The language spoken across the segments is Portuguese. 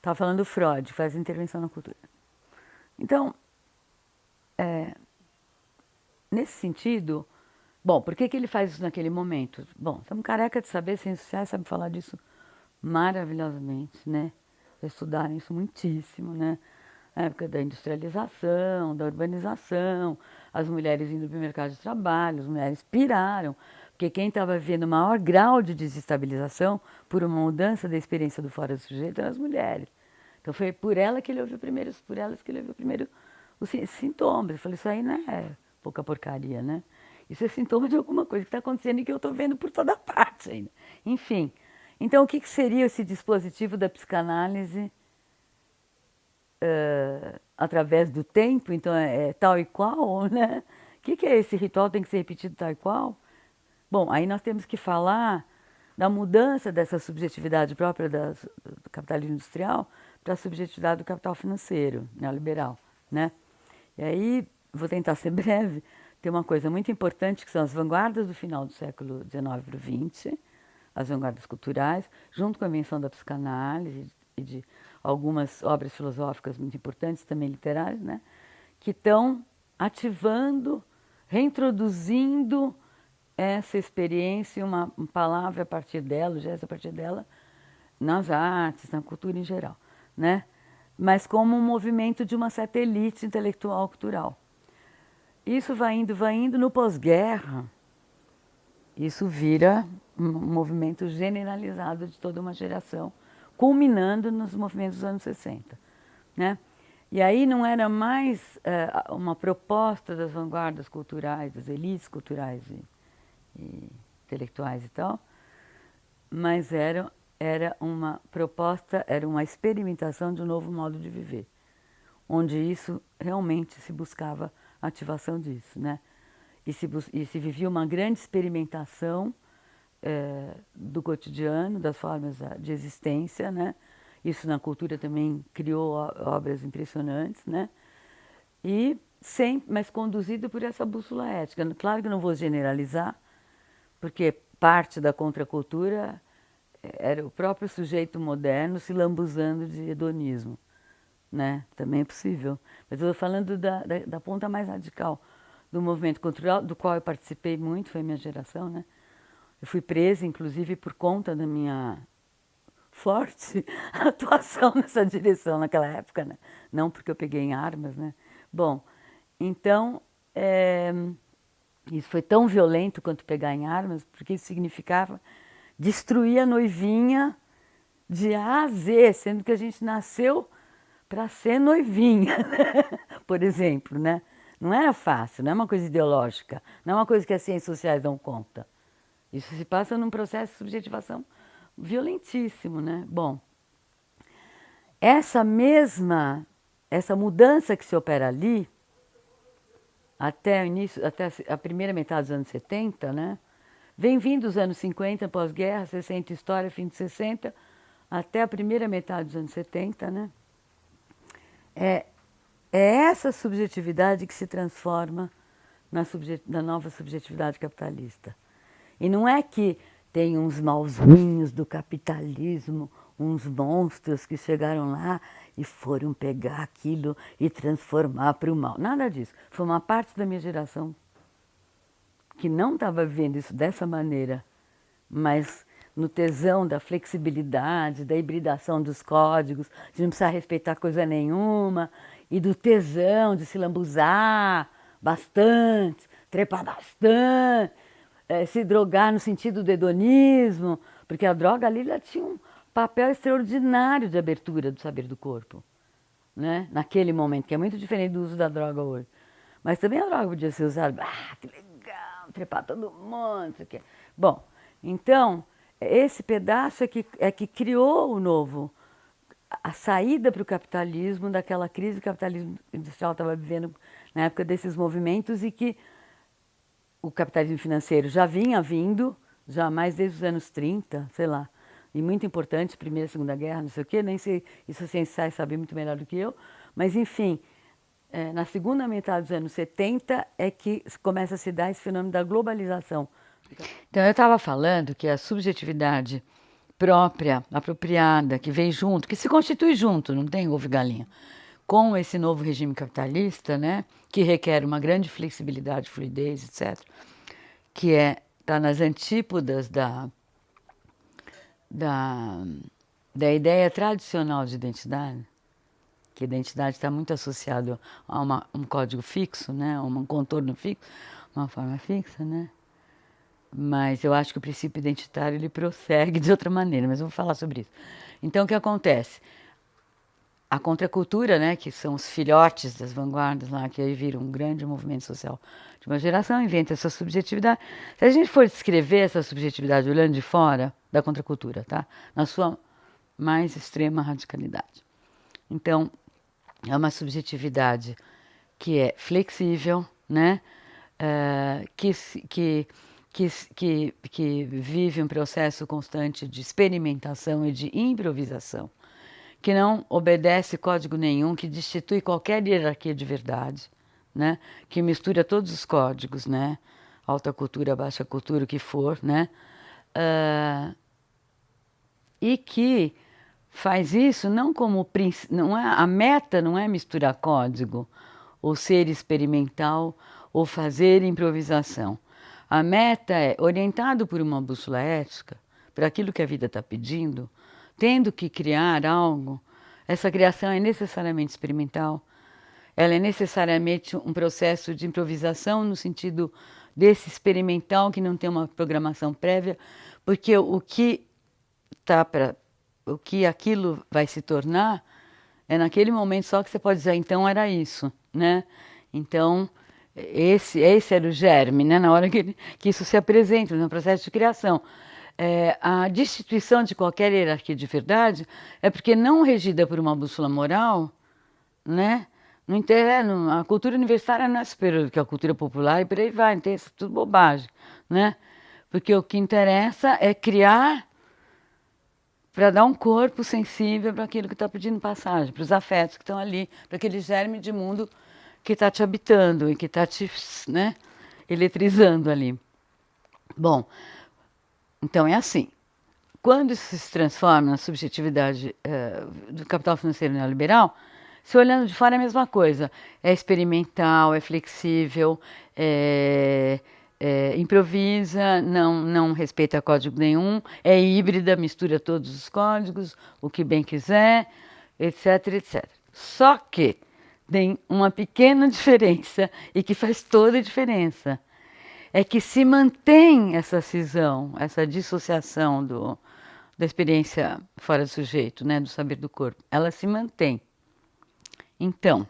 Estava falando do Freud, que faz intervenção na cultura. Então, nesse sentido, bom, por que ele faz isso naquele momento? Bom, estamos careca de saber, ciências sociais sabe falar disso maravilhosamente, né? Já estudaram isso muitíssimo, né? Na época da industrialização, da urbanização, as mulheres indo para o mercado de trabalho, as mulheres piraram, porque quem estava vivendo o maior grau de desestabilização por uma mudança da experiência do fora do sujeito eram as mulheres. Então foi por ela que ele ouviu primeiro, por elas que ele ouviu primeiro os sintomas. Eu falei, isso aí não é pouca porcaria, né? Isso é sintoma de alguma coisa que está acontecendo e que eu estou vendo por toda parte ainda. Enfim, então o que seria esse dispositivo da psicanálise através do tempo? Então é tal e qual, né? O que é esse ritual? Tem que ser repetido tal e qual? Bom, aí nós temos que falar da mudança dessa subjetividade própria do capitalismo industrial para a subjetividade do capital financeiro, neoliberal, né? E aí, vou tentar ser breve, tem uma coisa muito importante que são as vanguardas do final do século XIX para o XX, as vanguardas culturais, junto com a invenção da psicanálise e de algumas obras filosóficas muito importantes, também literárias, né? Que estão ativando, reintroduzindo essa experiência, uma palavra a partir dela, o gesto a partir dela, nas artes, na cultura em geral, né? Mas como um movimento de uma certa elite intelectual cultural. Isso vai indo, no pós-guerra, isso vira um movimento generalizado de toda uma geração, culminando nos movimentos dos anos 60, né? E aí não era mais uma proposta das vanguardas culturais, das elites culturais e intelectuais e tal, mas era uma proposta, era uma experimentação de um novo modo de viver, onde isso realmente se buscava a ativação disso, né? E se vivia uma grande experimentação do cotidiano, das formas de existência, né? Isso na cultura também criou obras impressionantes, né? E sempre, mas conduzido por essa bússola ética. Claro que eu não vou generalizar, porque parte da contracultura era o próprio sujeito moderno se lambuzando de hedonismo, né? Também é possível. Mas eu estou falando da ponta mais radical do movimento cultural, do qual eu participei muito, foi a minha geração, né? Eu fui presa, inclusive, por conta da minha forte atuação nessa direção naquela época, né? Não porque eu peguei em armas, né? Bom, então, isso foi tão violento quanto pegar em armas, porque isso significava destruir a noivinha de A a Z, sendo que a gente nasceu para ser noivinha, né? Por exemplo, né? Não era fácil, não é uma coisa ideológica, não é uma coisa que as ciências sociais dão conta. Isso se passa num processo de subjetivação violentíssimo, né? Bom, essa mudança que se opera ali, até o início, até a primeira metade dos anos 70, né? Vem vindo os anos 50, pós-guerra, 60 história, fim de 60, até a primeira metade dos anos 70, né? É essa subjetividade que se transforma na nova subjetividade capitalista. E não é que tem uns mauzinhos do capitalismo, uns monstros que chegaram lá e foram pegar aquilo e transformar para o mal. Nada disso. Foi uma parte da minha geração que não estava vivendo isso dessa maneira, mas no tesão da flexibilidade, da hibridação dos códigos, de não precisar respeitar coisa nenhuma, e do tesão de se lambuzar bastante, trepar bastante, se drogar no sentido do hedonismo, porque a droga ali ela tinha um papel extraordinário de abertura do saber do corpo, né? Naquele momento, que é muito diferente do uso da droga hoje. Mas também a droga podia ser usada, que legal, trepar todo mundo, isso aqui. Bom, então, esse pedaço é que criou o novo, a saída para o capitalismo, daquela crise que o capitalismo industrial estava vivendo na época desses movimentos e que o capitalismo financeiro já vinha vindo, já mais desde os anos 30, sei lá, e muito importante, Primeira e Segunda Guerra, não sei o quê, nem sei, isso a ciência sabe muito melhor do que eu, mas enfim, na segunda metade dos anos 70 é que começa a se dar esse fenômeno da globalização. Então eu estava falando que a subjetividade própria, apropriada, que vem junto, que se constitui junto, não tem ovo e galinha, com esse novo regime capitalista, né, que requer uma grande flexibilidade, fluidez, etc., que está nas antípodas da ideia tradicional de identidade, que a identidade está muito associada a um código fixo, né, a um contorno fixo, uma forma fixa, né? Mas eu acho que o princípio identitário ele prossegue de outra maneira, mas eu vou falar sobre isso. Então, o que acontece? A contracultura, né, que são os filhotes das vanguardas lá, que aí viram um grande movimento social de uma geração, inventa essa subjetividade. Se a gente for descrever essa subjetividade olhando de fora da contracultura, tá? Na sua mais extrema radicalidade. Então, é uma subjetividade que é flexível, né? Que vive um processo constante de experimentação e de improvisação, que não obedece código nenhum, que destitui qualquer hierarquia de verdade, né? Que mistura todos os códigos, né? Alta cultura, baixa cultura, o que for, né? E que faz isso não como não é a meta, não é misturar código ou ser experimental ou fazer improvisação. A meta é, orientado por uma bússola ética, por aquilo que a vida está pedindo, tendo que criar algo, essa criação é necessariamente experimental, ela é necessariamente um processo de improvisação no sentido desse experimental que não tem uma programação prévia, porque o que aquilo vai se tornar é naquele momento só que você pode dizer, então era isso, né? Então, esse era o germe, né? Na hora que isso se apresenta no processo de criação. A destituição de qualquer hierarquia de verdade é porque não regida por uma bússola moral, né? A cultura universitária não é superior do que a cultura popular e por aí vai, não tem isso, tudo bobagem, né? Porque o que interessa é criar para dar um corpo sensível para aquilo que está pedindo passagem, para os afetos que estão ali, para aquele germe de mundo que está te habitando e que está te, né, eletrizando ali. Bom, então é assim. Quando isso se transforma na subjetividade do capital financeiro neoliberal, se olhando de fora é a mesma coisa. É experimental, é flexível, improvisa, não respeita código nenhum, é híbrida, mistura todos os códigos, o que bem quiser, etc, etc. Só que tem uma pequena diferença e que faz toda a diferença. É que se mantém essa cisão, essa dissociação da experiência fora do sujeito, né, do saber do corpo. Ela se mantém. Então,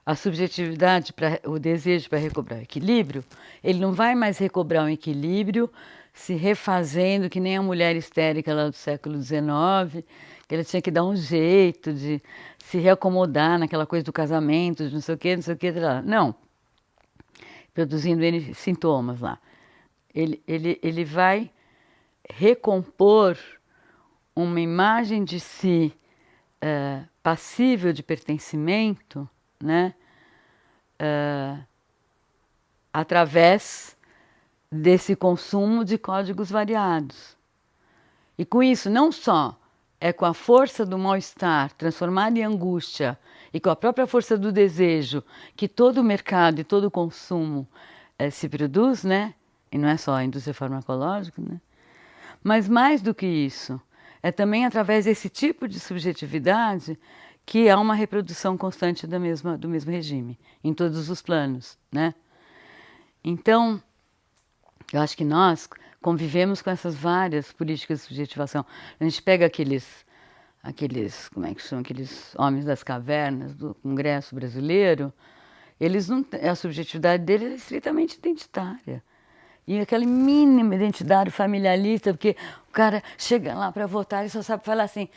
a subjetividade, o desejo para recobrar o equilíbrio, ele não vai mais recobrar um equilíbrio se refazendo que nem a mulher histérica lá do século XIX, que ela tinha que dar um jeito de se reacomodar naquela coisa do casamento, de não sei o que, não sei o que. Não. Produzindo N sintomas lá. Ele vai recompor uma imagem de si passível de pertencimento, né? Através desse consumo de códigos variados. E com isso, não só é com a força do mal-estar transformada em angústia e com a própria força do desejo que todo o mercado e todo o consumo se produz, né? E não é só a indústria farmacológica, né? Mas mais do que isso, é também através desse tipo de subjetividade que há uma reprodução constante do mesmo regime, em todos os planos, né? Então, eu acho que nós convivemos com essas várias políticas de subjetivação. A gente pega aqueles, como é que são, aqueles homens das cavernas do Congresso brasileiro, eles não, a subjetividade deles é estritamente identitária. E aquele mínimo identitário familiarista, porque o cara chega lá para votar e só sabe falar assim,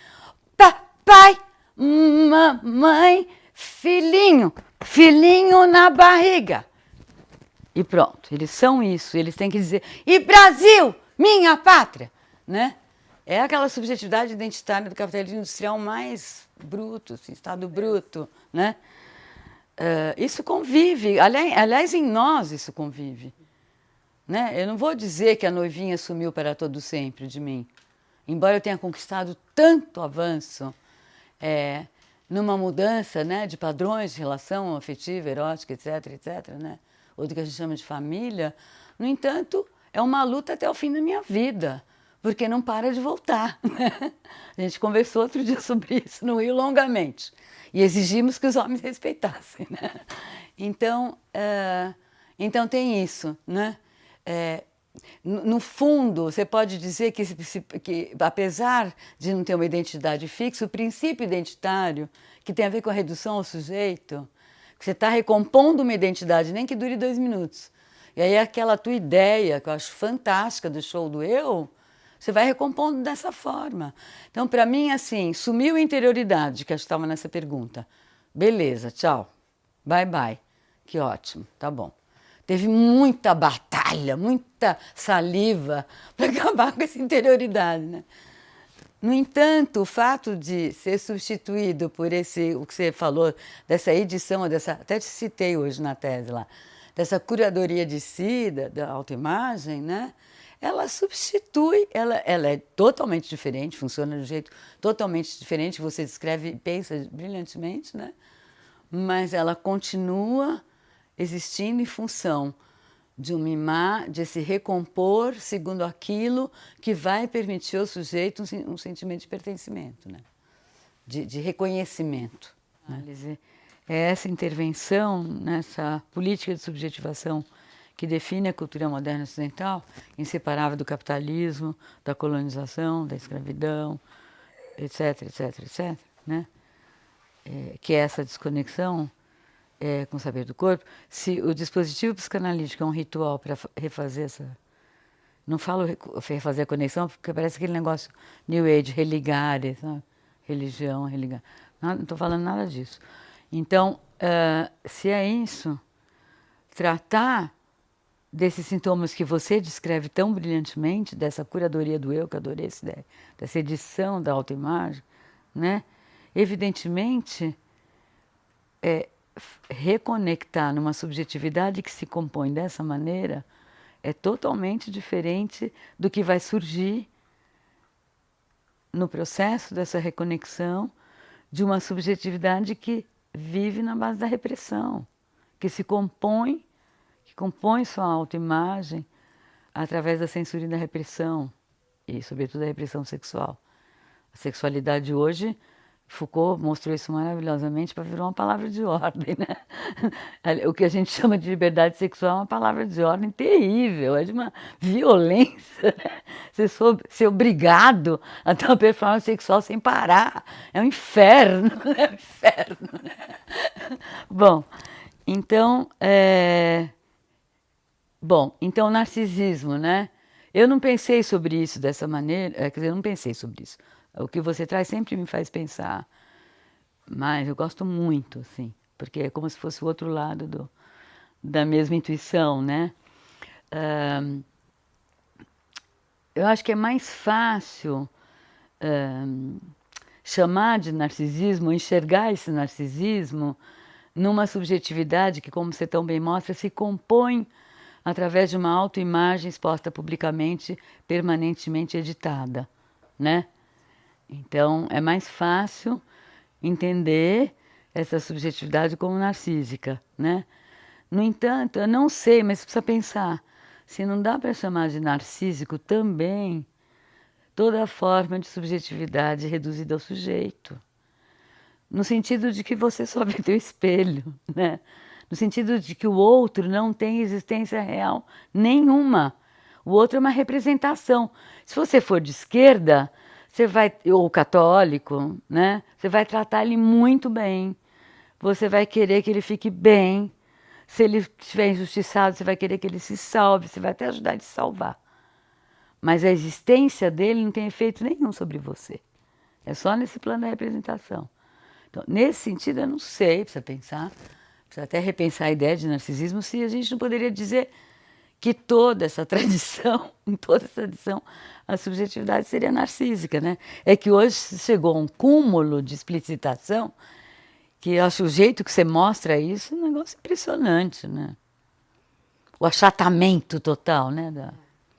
papai, mamãe, filhinho, filhinho na barriga. E pronto, eles são isso, eles têm que dizer, e Brasil, minha pátria, né? É aquela subjetividade identitária do capitalismo industrial mais bruto, assim, estado bruto, né? Isso convive, aliás, em nós isso convive. Né? Eu não vou dizer que a noivinha sumiu para todo sempre de mim. embora eu tenha conquistado tanto avanço numa mudança, né, de padrões de relação afetiva, erótica, etc, etc, né, ou do que a gente chama de família, no entanto, é uma luta até o fim da minha vida, porque não para de voltar. Né? A gente conversou outro dia sobre isso no Rio longamente e exigimos que os homens respeitassem. Né? Então, então tem isso, né? No fundo, você pode dizer que, apesar de não ter uma identidade fixa, o princípio identitário, que tem a ver com a redução ao sujeito, que você está recompondo uma identidade, nem que dure 2 minutos. E aí aquela tua ideia, que eu acho fantástica do show do eu, você vai recompondo dessa forma. Então, para mim, assim, sumiu a interioridade, que acho que estava nessa pergunta. Beleza, tchau. Bye, bye. Que ótimo, tá bom. Teve muita batalha, muita saliva para acabar com essa interioridade, né? No entanto, o fato de ser substituído por o que você falou, dessa edição, até te citei hoje na tese lá, dessa curadoria de si, da autoimagem, né? Ela substitui, ela é totalmente diferente, funciona de um jeito totalmente diferente, você descreve e pensa brilhantemente, né? Mas ela continua existindo em função de um mimar, de se recompor segundo aquilo que vai permitir ao sujeito um sentimento de pertencimento, né? de reconhecimento. Né? É essa intervenção nessa política de subjetivação que define a cultura moderna ocidental, inseparável do capitalismo, da colonização, da escravidão, etc, etc, etc, né? Que é essa desconexão com o saber do corpo. Se o dispositivo psicanalítico é um ritual para refazer essa... Não falo refazer a conexão, porque parece aquele negócio New Age, religar, sabe? Religião, religar. Não estou falando nada disso. Então, se é isso, tratar desses sintomas que você descreve tão brilhantemente, dessa curadoria do eu, que eu adorei essa ideia, dessa edição da autoimagem, né? Evidentemente, reconectar numa subjetividade que se compõe dessa maneira é totalmente diferente do que vai surgir no processo dessa reconexão de uma subjetividade que vive na base da repressão, que compõe sua autoimagem através da censura e da repressão, e sobretudo da repressão sexual. A sexualidade hoje, Foucault mostrou isso maravilhosamente para virar uma palavra de ordem, né? O que a gente chama de liberdade sexual é uma palavra de ordem terrível, é de uma violência, né? Você ser obrigado a ter uma performance sexual sem parar, é um inferno, é um inferno. Né? Bom, então, o narcisismo, né? Eu não pensei sobre isso dessa maneira, quer dizer, eu não pensei sobre isso. O que você traz sempre me faz pensar, mas eu gosto muito, assim, porque é como se fosse o outro lado da mesma intuição, né? Eu acho que é mais fácil chamar de narcisismo, enxergar esse narcisismo numa subjetividade que, como você tão bem mostra, se compõe através de uma autoimagem exposta publicamente, permanentemente editada, né? Então, é mais fácil entender essa subjetividade como narcísica, né? No entanto, eu não sei, mas precisa pensar, se não dá para chamar de narcísico também toda forma de subjetividade reduzida ao sujeito. No sentido de que você só vê teu espelho, né? No sentido de que o outro não tem existência real nenhuma. O outro é uma representação. Se você for de esquerda, ou católico, né? Você vai tratar ele muito bem. Você vai querer que ele fique bem. Se ele estiver injustiçado, você vai querer que ele se salve. Você vai até ajudar ele a se salvar. Mas a existência dele não tem efeito nenhum sobre você. É só nesse plano da representação. Então, nesse sentido, eu não sei, precisa pensar, precisa até repensar a ideia de narcisismo, se a gente não poderia dizer que toda essa tradição, em toda essa tradição, a subjetividade seria narcísica, né? É que hoje chegou a um cúmulo de explicitação que eu acho o jeito que você mostra isso um negócio impressionante, né? O achatamento total, né?